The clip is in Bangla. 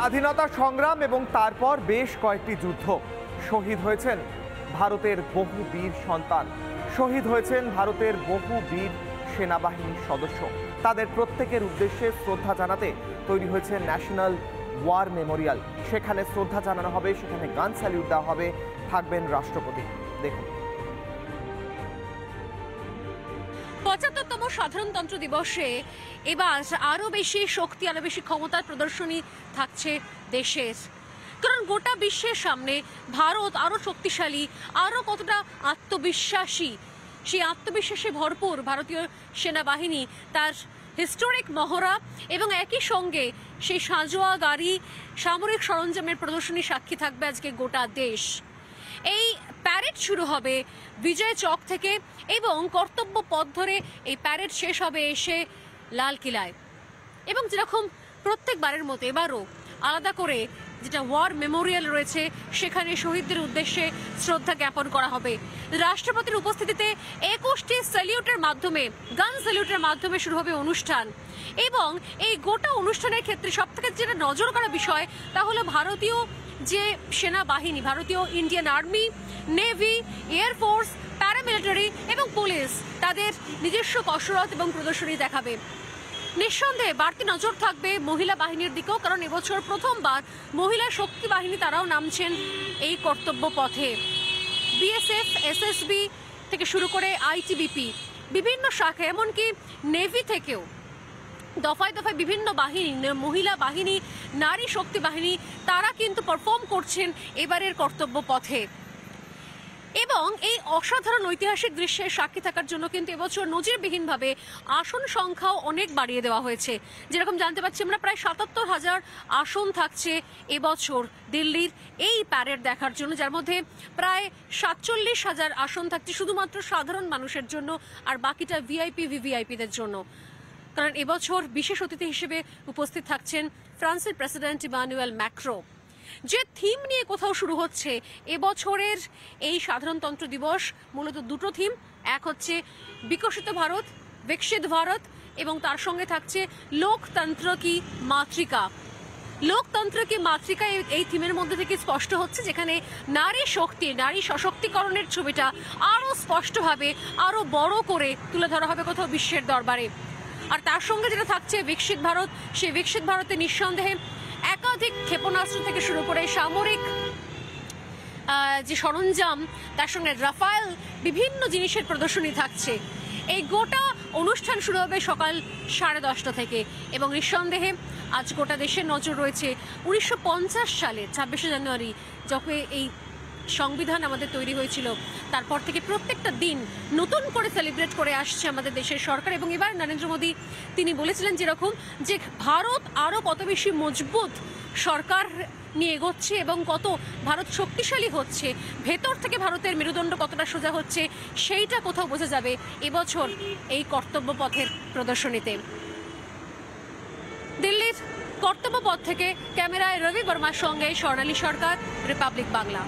স্বাধীনতা সংগ্রাম এবং তারপর বেশ কয়েকটি যুদ্ধ। শহীদ হয়েছেন ভারতের বহু বীর সন্তান, শহীদ হয়েছেন ভারতের বহু বীর সেনাবাহিনীর সদস্য। তাদের প্রত্যেকের উদ্দেশ্যে শ্রদ্ধা জানাতে তৈরি হয়েছে ন্যাশনাল ওয়ার মেমোরিয়াল। সেখানে শ্রদ্ধা জানানো হবে, সেখানে গান স্যালিউট দেওয়া হবে, থাকবেন রাষ্ট্রপতি। দেখুন, ৭৫তম সাধারণতন্ত্র দিবসে এবার আরো বেশি শক্তি, আরো বেশি ক্ষমতার প্রদর্শনী থাকছে দেশের। কারণ গোটা বিশ্বের সামনে ভারত আরো শক্তিশালী, আরো কতটা আত্মবিশ্বাসী, সেই আত্মবিশ্বাসে ভরপুর ভারতীয় সেনাবাহিনী তার হিস্টোরিক মহড়া এবং একই সঙ্গে সেই সাঁজোয়া গাড়ি, সামরিক সরঞ্জামের প্রদর্শনী সাক্ষী থাকবে আজকে গোটা দেশ। এই প্যারেড শুরু হবে বিজয় চক থেকে এবং কর্তব্য পথ ধরে এই প্যারেড শেষ হবে এসে লাল কিলায়। এবং যেরকম প্রত্যেকবারের মতো এবারও আলাদা করে যেটা ওয়ার মেমোরিয়াল রয়েছে, সেখানে শহীদদের উদ্দেশ্যে শ্রদ্ধা জ্ঞাপন করা হবে। রাষ্ট্রপতির উপস্থিতিতে ২১টি স্যালিউটের মাধ্যমে, গান স্যালিউটের মাধ্যমে শুরু হবে অনুষ্ঠান। এবং এই গোটা অনুষ্ঠানের ক্ষেত্রে সবথেকে যেটা নজর করা বিষয় তা হলো ভারতীয় যে সেনাবাহিনী, ভারতীয় Indian army, navy, air force, paramilitary এবং পুলিশ তাদের নিজস্ব কসরত এবং প্রদর্শনী দেখাবে। নিঃসন্দেহে বাড়তি নজর থাকবে মহিলা বাহিনীর দিকেও, কারণ এবছর প্রথমবার মহিলা শক্তি বাহিনী তারাও নামছেন এই কর্তব্য পথে। বিএসএফ, এসএসবি থেকে শুরু করে আইটিবিপি, বিভিন্ন শাখা, এমনকি নেভি থেকেও দফায় দফায় বিভিন্ন বাহিনী, মহিলা বাহিনী, নারী শক্তি বাহিনী, তারা কিন্তু পারফর্ম করছেন এবারের কর্তব্য পথে। এবং এই অসাধারণ ঐতিহাসিক দৃশ্যের সাক্ষী থাকার জন্য কিন্তু এবছর নজিরবিহীনভাবে আসন সংখ্যাও অনেক বাড়িয়ে দেওয়া হয়েছে। যেরকম জানতে পারছি আমরা, প্রায় ৭৭,০০০ আসন থাকছে এবছর দিল্লির এই প্যারেড দেখার জন্য, যার মধ্যে প্রায় ৪৭,০০০ আসন থাকছে শুধুমাত্র সাধারণ মানুষের জন্য, আর বাকিটা ভিআইপি, ভিভিআইপিদের জন্য। কারণ এবছর বিশেষ অতিথি হিসেবে উপস্থিত থাকছেন ফ্রান্সের প্রেসিডেন্ট ইমানুয়েল ম্যাক্রো। যে থিম নিয়ে কোথাও শুরু হচ্ছে এবছরের এই সাধারণতন্ত্র দিবস, মূলত দুটো থিম। এক হচ্ছে বিকশিত ভারত, বিকশিত ভারত, এবং তার সঙ্গে থাকছে লোকতন্ত্র কি মাতৃকা। লোকতন্ত্র কি মাতৃকা এই থিমের মধ্যে থেকে স্পষ্ট হচ্ছে, যেখানে নারী শক্তি, নারী সশক্তিকরণের ছবিটা আরও স্পষ্টভাবে, আরও বড় করে তুলে ধরা হবে কোথাও বিশ্বের দরবারে। আর তার সঙ্গে যেটা থাকছে বিকশিত ভারত, সেই বিকশিত ভারতে নিঃসন্দেহে একাধিক ক্ষেপণাস্ত্র থেকে শুরু করে সামরিক যে সরঞ্জাম, তার সঙ্গে রাফায়েল, বিভিন্ন জিনিসের প্রদর্শনী থাকছে। এই গোটা অনুষ্ঠান শুরু হবে সকাল 10:30 থেকে। এবং নিঃসন্দেহে আজ গোটা দেশের নজর রয়েছে 1950 সালে 26শে জানুয়ারি, যখন এই সংবিধান আমাদের তৈরি হয়েছিল, তারপর থেকে প্রত্যেকটা দিন নতুন করে সেলিব্রেট করে আসছে আমাদের দেশের সরকার। এবং এবার নরেন্দ্র মোদী তিনি বলেছিলেন যেরকম যে ভারত আরও কত বেশি মজবুত সরকার নিয়ে এগোচ্ছে এবং কত ভারত শক্তিশালী হচ্ছে, ভেতর থেকে ভারতের মেরুদণ্ড কতটা সোজা হচ্ছে, সেইটা কোথাও বোঝা যাবে এবছর এই কর্তব্য পথের প্রদর্শনীতে। দিল্লির কর্তব্য পথ থেকে ক্যামেরায় রবি বর্মার সঙ্গে স্বর্ণালী সরকার, রিপাবলিক বাংলা।